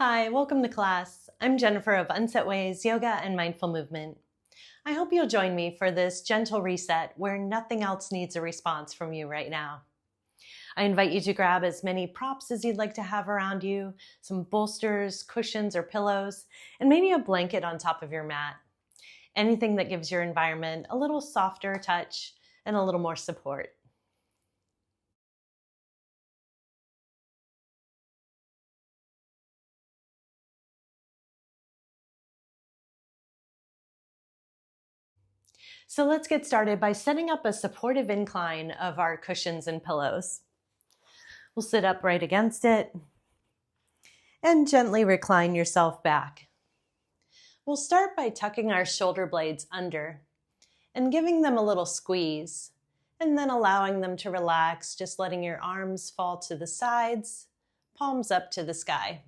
Hi, welcome to class. I'm Jennifer of Unset Ways, Yoga and Mindful Movement. I hope you'll join me for this gentle reset where nothing else needs a response from you right now. I invite you to grab as many props as you'd like to have around you, some bolsters, cushions, or pillows, and maybe a blanket on top of your mat. Anything that gives your environment a little softer touch and a little more support. So let's get started by setting up a supportive incline of our cushions and pillows. We'll sit up right against it and gently recline yourself back. We'll start by tucking our shoulder blades under and giving them a little squeeze, and then allowing them to relax, just letting your arms fall to the sides, palms up to the sky.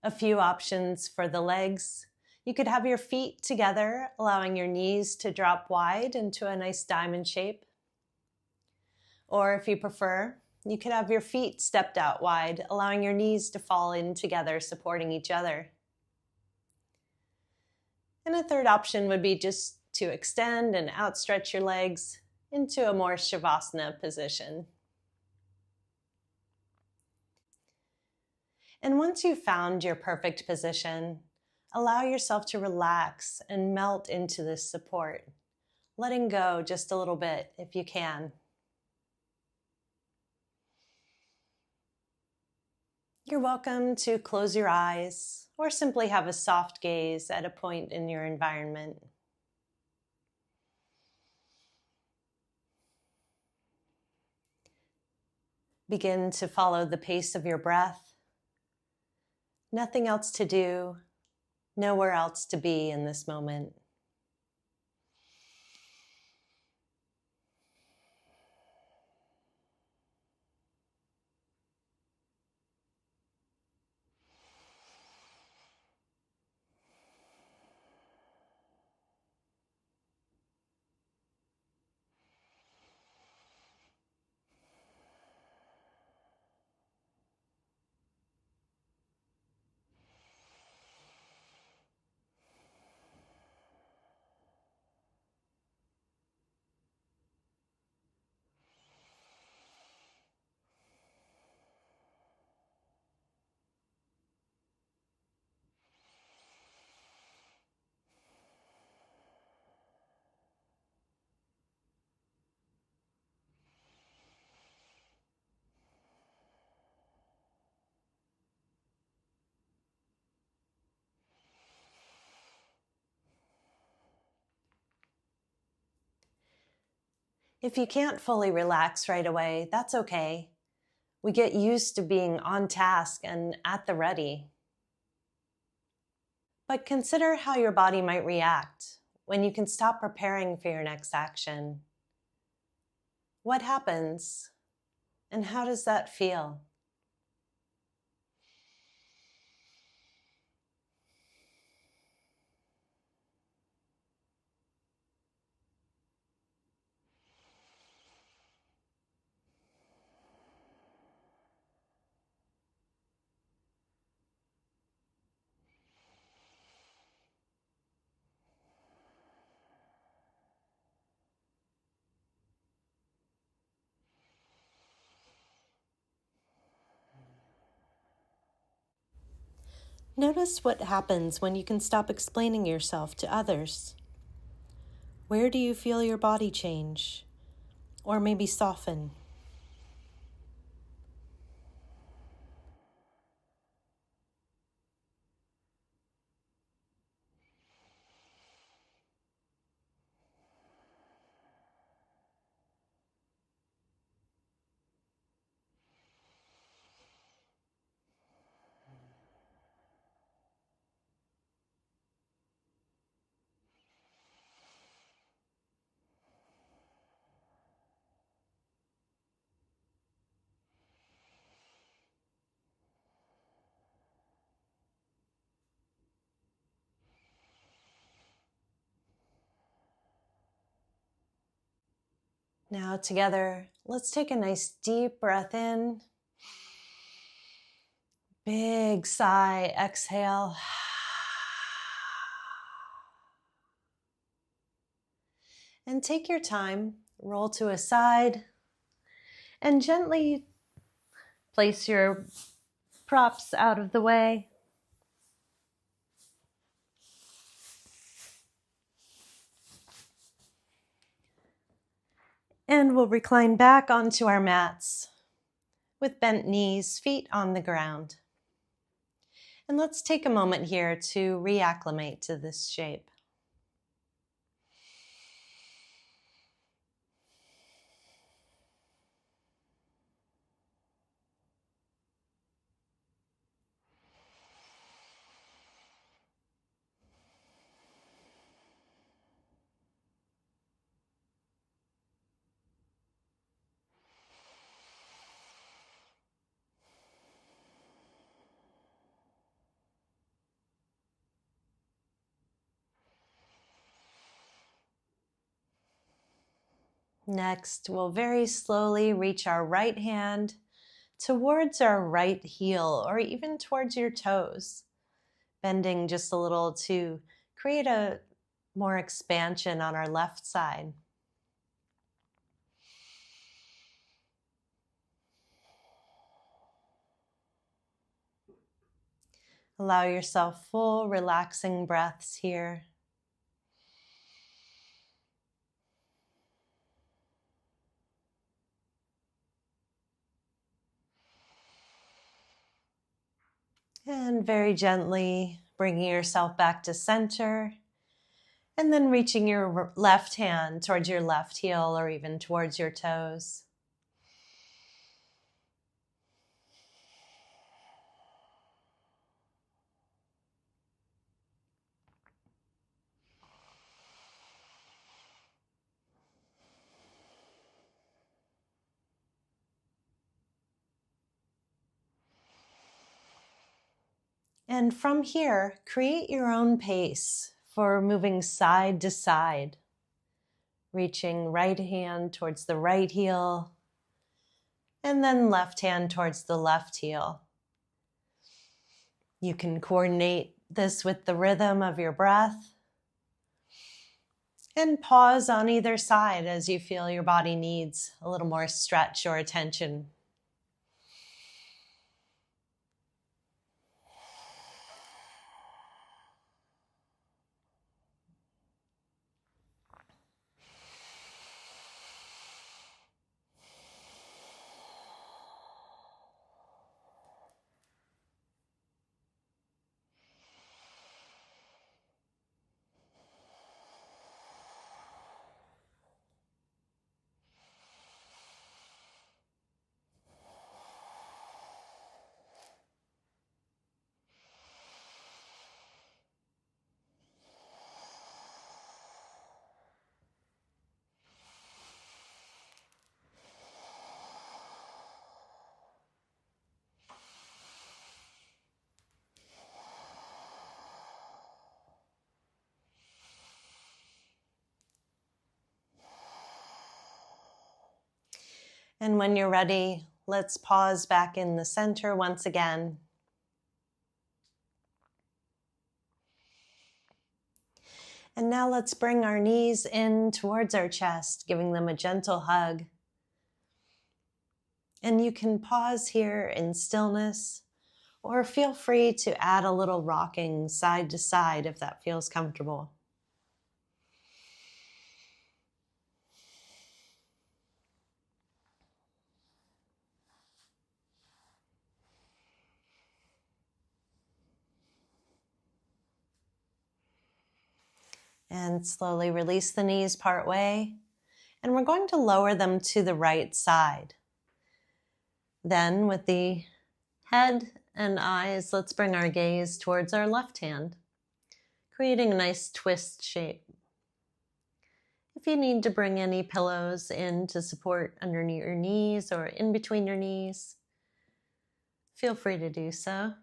A few options for the legs. You could have your feet together, allowing your knees to drop wide into a nice diamond shape. Or if you prefer, you could have your feet stepped out wide, allowing your knees to fall in together, supporting each other. And a third option would be just to extend and outstretch your legs into a more Shavasana position. And once you've found your perfect position, allow yourself to relax and melt into this support, letting go just a little bit if you can. You're welcome to close your eyes or simply have a soft gaze at a point in your environment. Begin to follow the pace of your breath. Nothing else to do, nowhere else to be in this moment. If you can't fully relax right away, that's okay. We get used to being on task and at the ready. But consider how your body might react when you can stop preparing for your next action. What happens, and how does that feel? Notice what happens when you can stop explaining yourself to others. Where do you feel your body change, or maybe soften? Now together, let's take a nice deep breath in Big sigh, exhale. And take your time, roll to a side, and gently place your props out of the way. And we'll recline back onto our mats with bent knees, feet on the ground. And let's take a moment here to reacclimate to this shape. Next, we'll very slowly reach our right hand towards our right heel or even towards your toes, bending just a little to create a more expansion on our left side. Allow yourself full, relaxing breaths here. And very gently bringing yourself back to center. And then reaching your left hand towards your left heel or even towards your toes. And from here, create your own pace for moving side to side. Reaching right hand towards the right heel, and then left hand towards the left heel. You can coordinate this with the rhythm of your breath. And pause on either side as you feel your body needs a little more stretch or attention. And when you're ready, let's pause back in the center once again. And now let's bring our knees in towards our chest, giving them a gentle hug. And you can pause here in stillness, or feel free to add a little rocking side to side if that feels comfortable. And slowly release the knees part way. And we're going to lower them to the right side. Then with the head and eyes, let's bring our gaze towards our left hand, creating a nice twist shape. If you need to bring any pillows in to support underneath your knees or in between your knees, feel free to do so.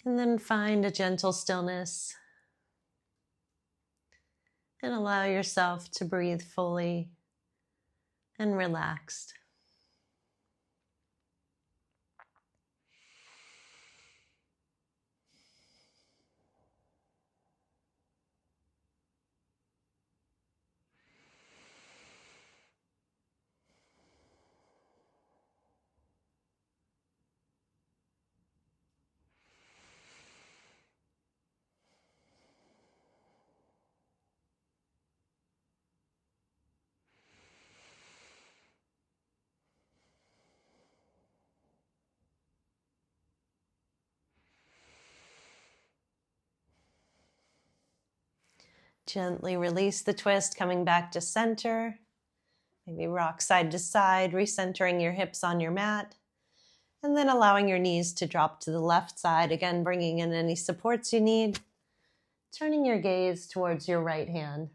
And then find a gentle stillness and allow yourself to breathe fully and relaxed. Gently release the twist, coming back to center. Maybe rock side to side, recentering your hips on your mat. And then allowing your knees to drop to the left side, again bringing in any supports you need. Turning your gaze towards your right hand.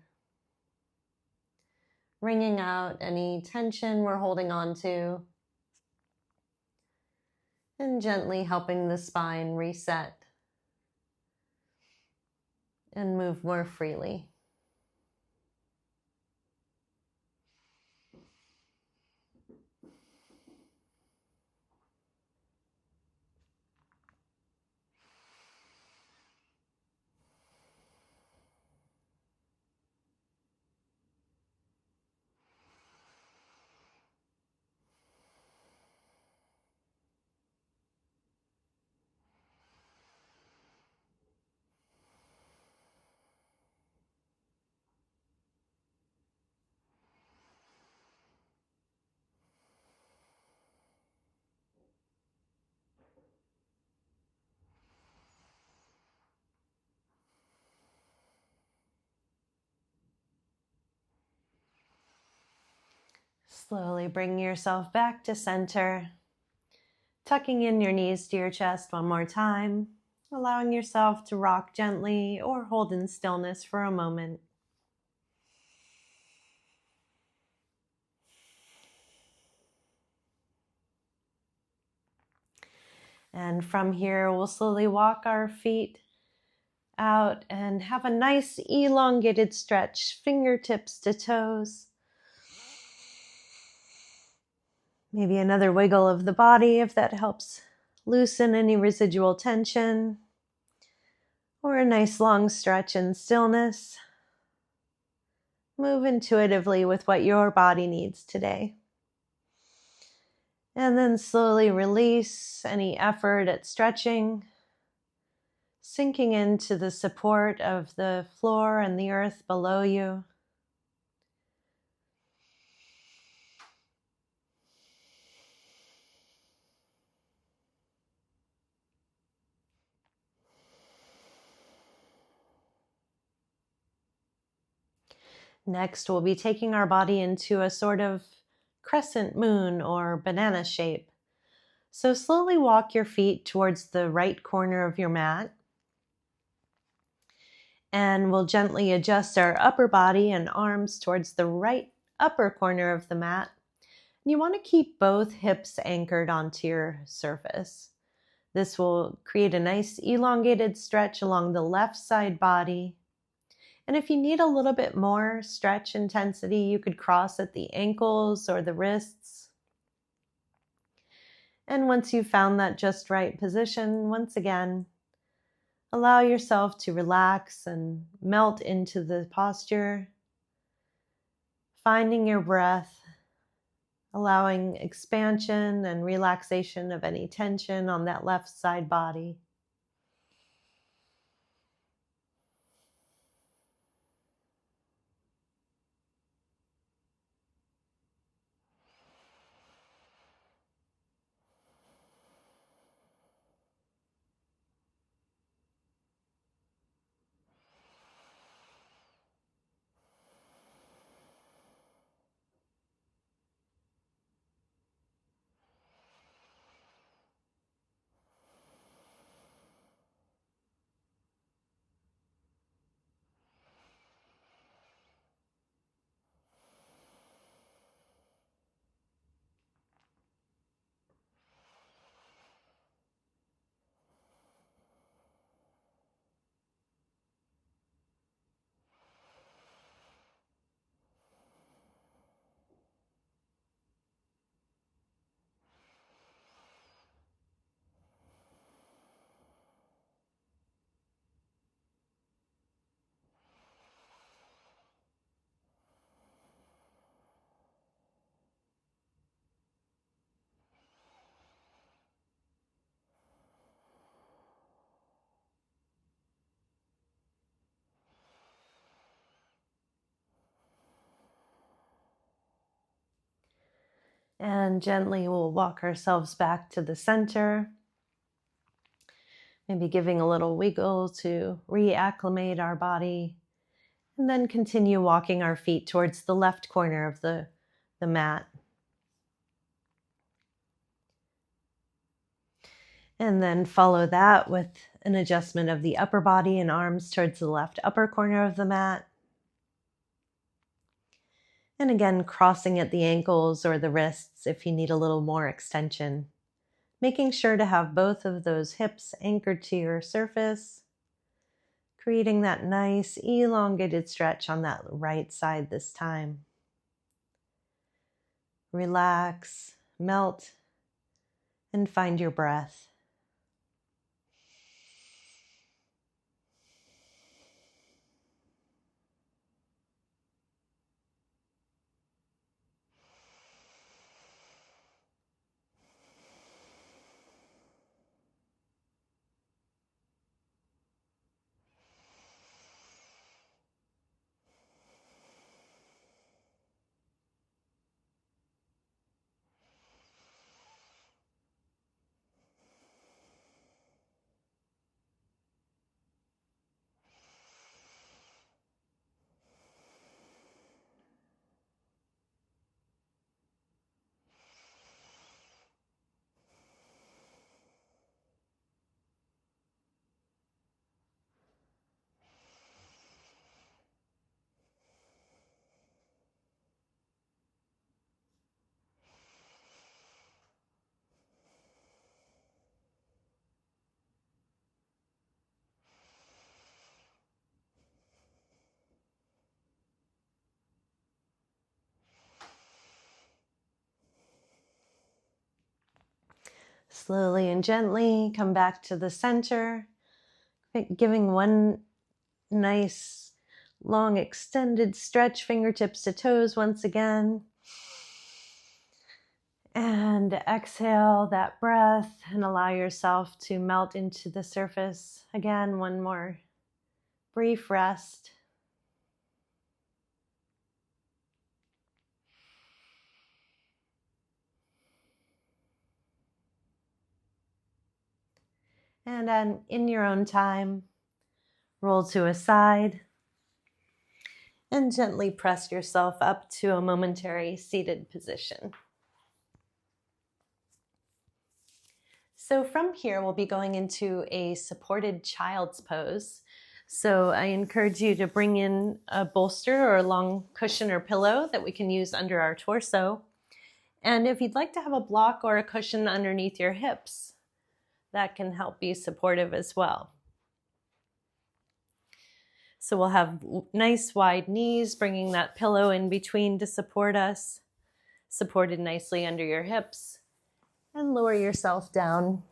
Wringing out any tension we're holding on to. And gently helping the spine reset and move more freely. Slowly bring yourself back to center. Tucking in your knees to your chest one more time. Allowing yourself to rock gently or hold in stillness for a moment. And from here, we'll slowly walk our feet out and have a nice elongated stretch, fingertips to toes. Maybe another wiggle of the body if that helps loosen any residual tension. Or a nice long stretch in stillness. Move intuitively with what your body needs today. And then slowly release any effort at stretching, sinking into the support of the floor and the earth below you. Next, we'll be taking our body into a sort of crescent moon or banana shape. So slowly walk your feet towards the right corner of your mat. And we'll gently adjust our upper body and arms towards the right upper corner of the mat. And you want to keep both hips anchored onto your surface. This will create a nice elongated stretch along the left side body. And if you need a little bit more stretch intensity, you could cross at the ankles or the wrists. And once you've found that just right position, once again, allow yourself to relax and melt into the posture, finding your breath, allowing expansion and relaxation of any tension on that left side body. And gently we'll walk ourselves back to the center. Maybe giving a little wiggle to reacclimate our body. And then continue walking our feet towards the left corner of the mat. And then follow that with an adjustment of the upper body and arms towards the left upper corner of the mat. And again, crossing at the ankles or the wrists if you need a little more extension. Making sure to have both of those hips anchored to your surface, creating that nice elongated stretch on that right side this time. Relax, melt, and find your breath. Slowly and gently come back to the center, giving one nice long extended stretch, fingertips to toes once again. And exhale that breath and allow yourself to melt into the surface. Again, one more brief rest. And then in your own time, roll to a side and gently press yourself up to a momentary seated position. So from here, we'll be going into a supported child's pose. So I encourage you to bring in a bolster or a long cushion or pillow that we can use under our torso. And if you'd like to have a block or a cushion underneath your hips, that can help be supportive as well. So we'll have nice wide knees, bringing that pillow in between to support us, supported nicely under your hips, and lower yourself down.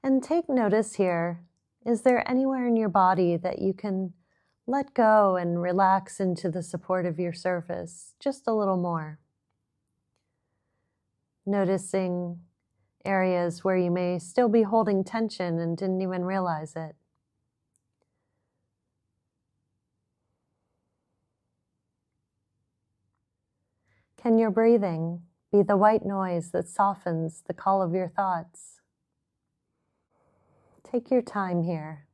And take notice here. Is there anywhere in your body that you can let go and relax into the support of your surface just a little more? Noticing areas where you may still be holding tension and didn't even realize it. Can your breathing be the white noise that softens the call of your thoughts? Take your time here.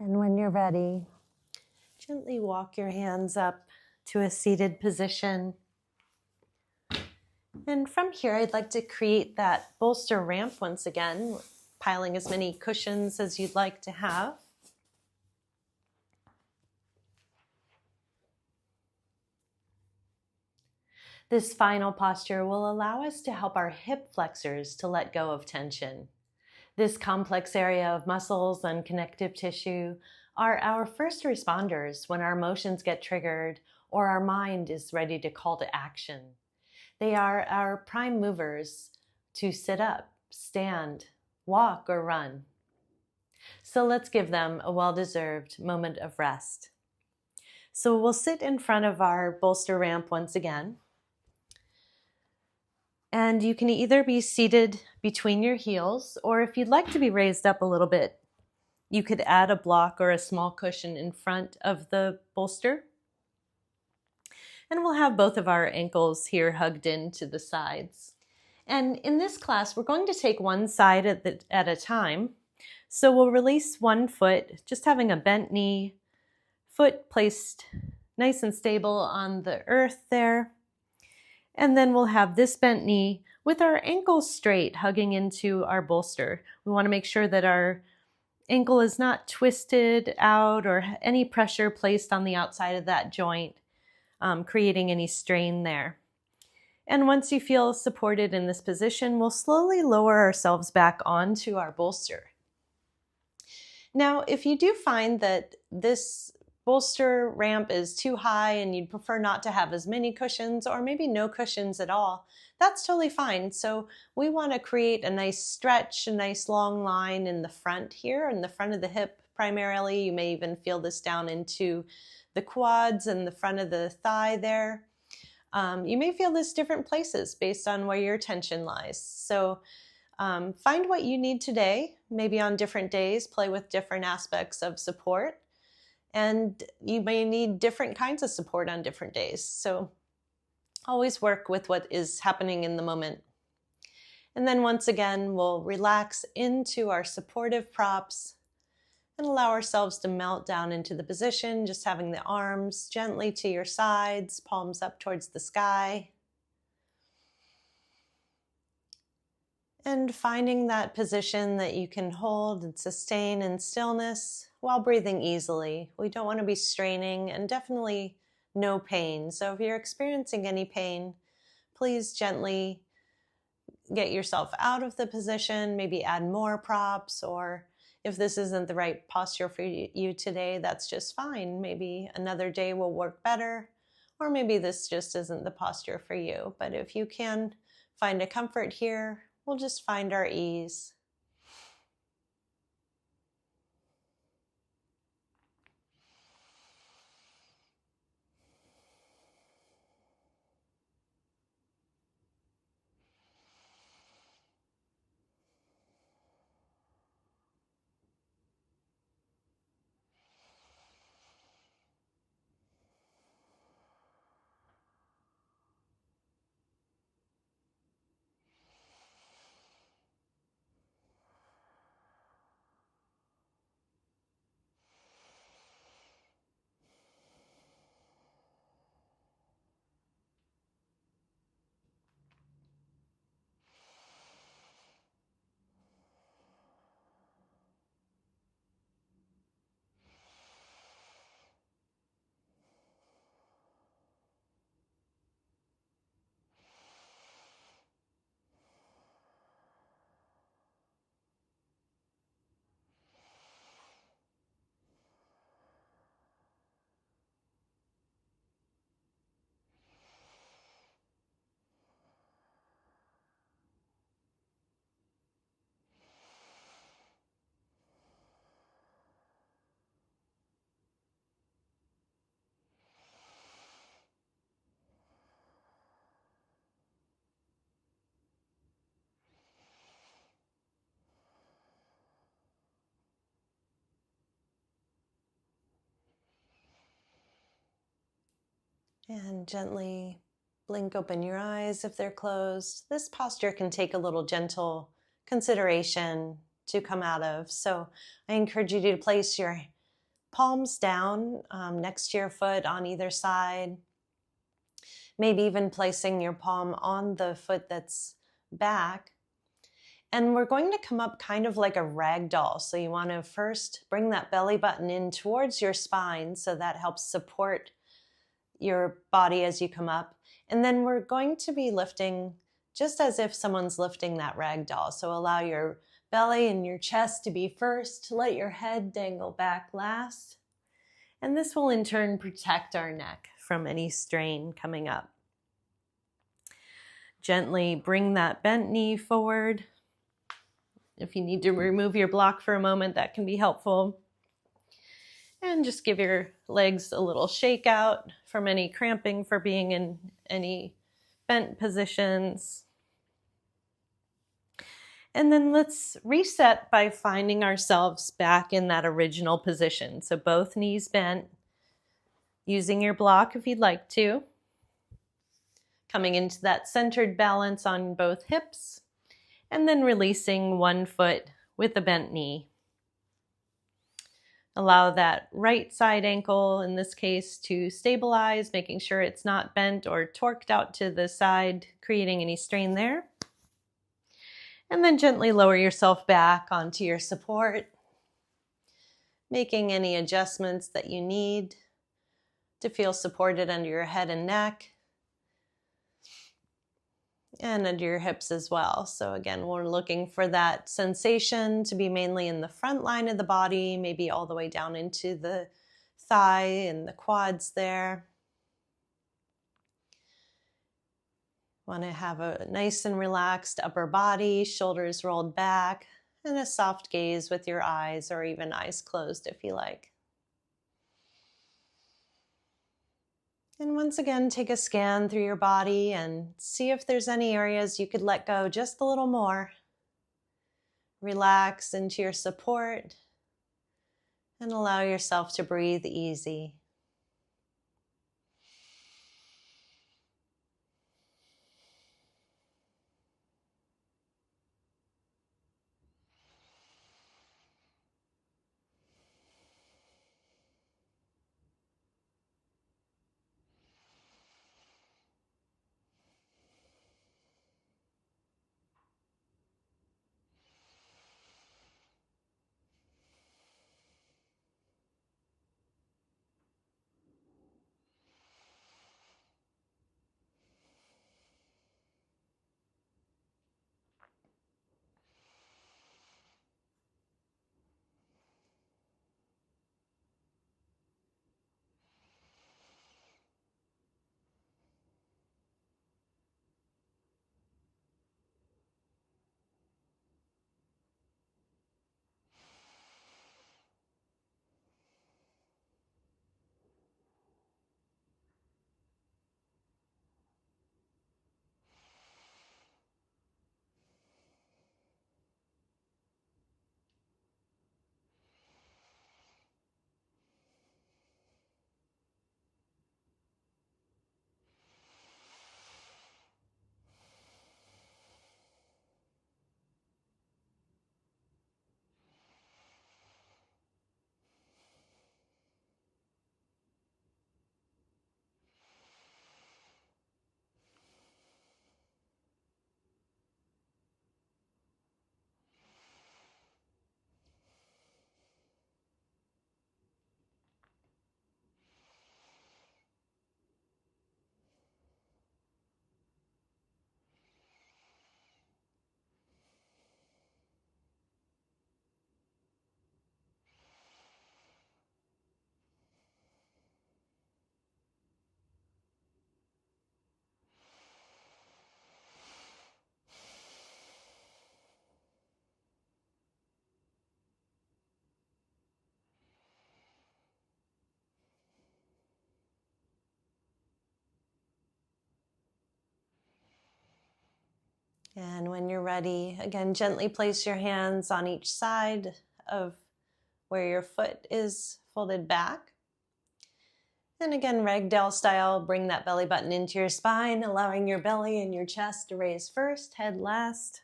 And when you're ready, gently walk your hands up to a seated position. And from here, I'd like to create that bolster ramp once again, piling as many cushions as you'd like to have. This final posture will allow us to help our hip flexors to let go of tension. This complex area of muscles and connective tissue are our first responders when our emotions get triggered or our mind is ready to call to action. They are our prime movers to sit up, stand, walk, or run. So let's give them a well-deserved moment of rest. So we'll sit in front of our bolster ramp once again. And you can either be seated between your heels, or if you'd like to be raised up a little bit, you could add a block or a small cushion in front of the bolster. And we'll have both of our ankles here hugged into the sides. And in this class, we're going to take one side at a time. So we'll release one foot, just having a bent knee, foot placed nice and stable on the earth there. And then we'll have this bent knee with our ankles straight, hugging into our bolster. We want to make sure that our ankle is not twisted out or any pressure placed on the outside of that joint, creating any strain there. And once you feel supported in this position, we'll slowly lower ourselves back onto our bolster. Now, if you do find that this bolster ramp is too high and you'd prefer not to have as many cushions or maybe no cushions at all, that's totally fine. So we want to create a nice stretch, a nice long line in the front here, in the front of the hip primarily. You may even feel this down into the quads and the front of the thigh there. You may feel this different places based on where your tension lies. So find what you need today, maybe on different days, play with different aspects of support. And you may need different kinds of support on different days. So always work with what is happening in the moment. And then once again, we'll relax into our supportive props and allow ourselves to melt down into the position, just having the arms gently to your sides, palms up towards the sky. And finding that position that you can hold and sustain in stillness while breathing easily. We don't want to be straining, and definitely no pain. So if you're experiencing any pain, please gently get yourself out of the position, maybe add more props, or if this isn't the right posture for you today, that's just fine. Maybe another day will work better, or maybe this just isn't the posture for you. But if you can find a comfort here, we'll just find our ease. And gently blink open your eyes if they're closed. This posture can take a little gentle consideration to come out of. So I encourage you to place your palms down next to your foot on either side. Maybe even placing your palm on the foot that's back. And we're going to come up kind of like a rag doll. So you want to first bring that belly button in towards your spine, so that helps support your body as you come up. And then we're going to be lifting just as if someone's lifting that rag doll. So allow your belly and your chest to be first. Let your head dangle back last. And this will in turn protect our neck from any strain coming up. Gently bring that bent knee forward. If you need to remove your block for a moment, that can be helpful. And just give your legs a little shake out from any cramping for being in any bent positions. And then let's reset by finding ourselves back in that original position. So both knees bent, using your block if you'd like to. Coming into that centered balance on both hips, and then releasing one foot with a bent knee. Allow that right side ankle, in this case, to stabilize, making sure it's not bent or torqued out to the side, creating any strain there. And then gently lower yourself back onto your support, making any adjustments that you need to feel supported under your head and neck, and under your hips as well. So again, we're looking for that sensation to be mainly in the front line of the body, maybe all the way down into the thigh and the quads there. Want to have a nice and relaxed upper body, shoulders rolled back, and a soft gaze with your eyes, or even eyes closed if you like. And once again, take a scan through your body and see if there's any areas you could let go just a little more. Relax into your support and allow yourself to breathe easy. And when you're ready, again, gently place your hands on each side of where your foot is folded back. And again, ragdoll style, bring that belly button into your spine, allowing your belly and your chest to raise first, head last.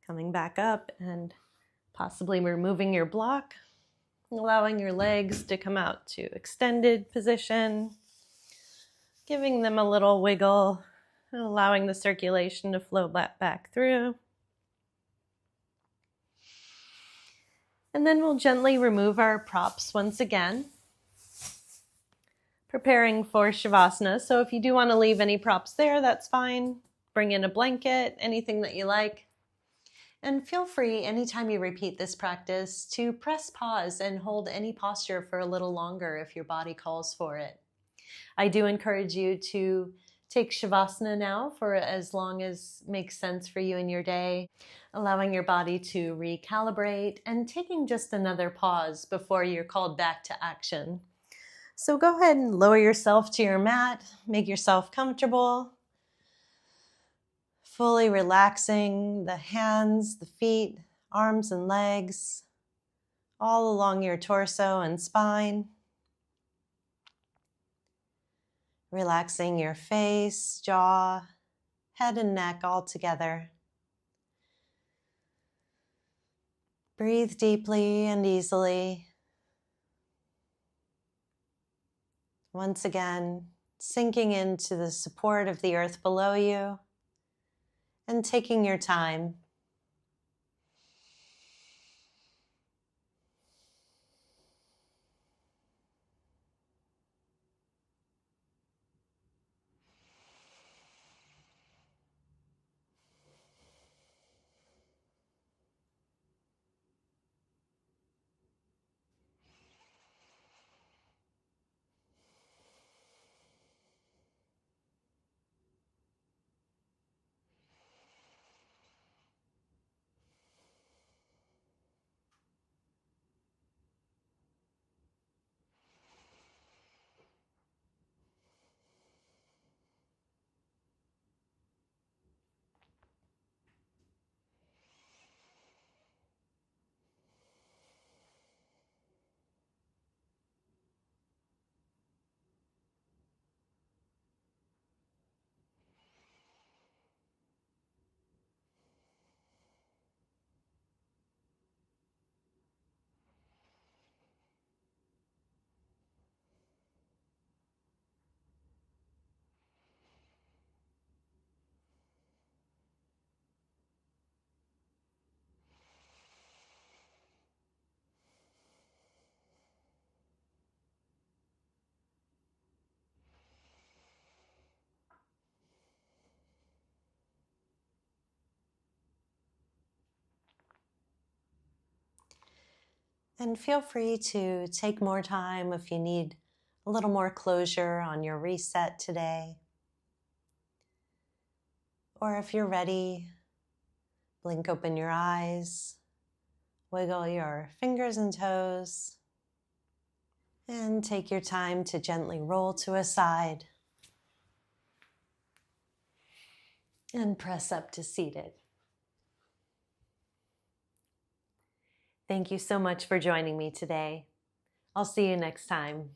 Coming back up and possibly removing your block. allowing your legs to come out to extended position, giving them a little wiggle, and allowing the circulation to flow back through. And then we'll gently remove our props once again, preparing for Shavasana. So if you do want to leave any props there, that's fine. Bring in a blanket, anything that you like. And feel free, anytime you repeat this practice, to press pause and hold any posture for a little longer if your body calls for it. I do encourage you to take Shavasana now for as long as makes sense for you in your day, allowing your body to recalibrate and taking just another pause before you're called back to action. So go ahead and lower yourself to your mat, make yourself comfortable, fully relaxing the hands, the feet, arms and legs, all along your torso and spine. Relaxing your face, jaw, head and neck all together. Breathe deeply and easily. Once again, sinking into the support of the earth below you and taking your time. And feel free to take more time if you need a little more closure on your reset today. Or if you're ready, blink open your eyes, wiggle your fingers and toes, and take your time to gently roll to a side and press up to seated. Thank you so much for joining me today. I'll see you next time.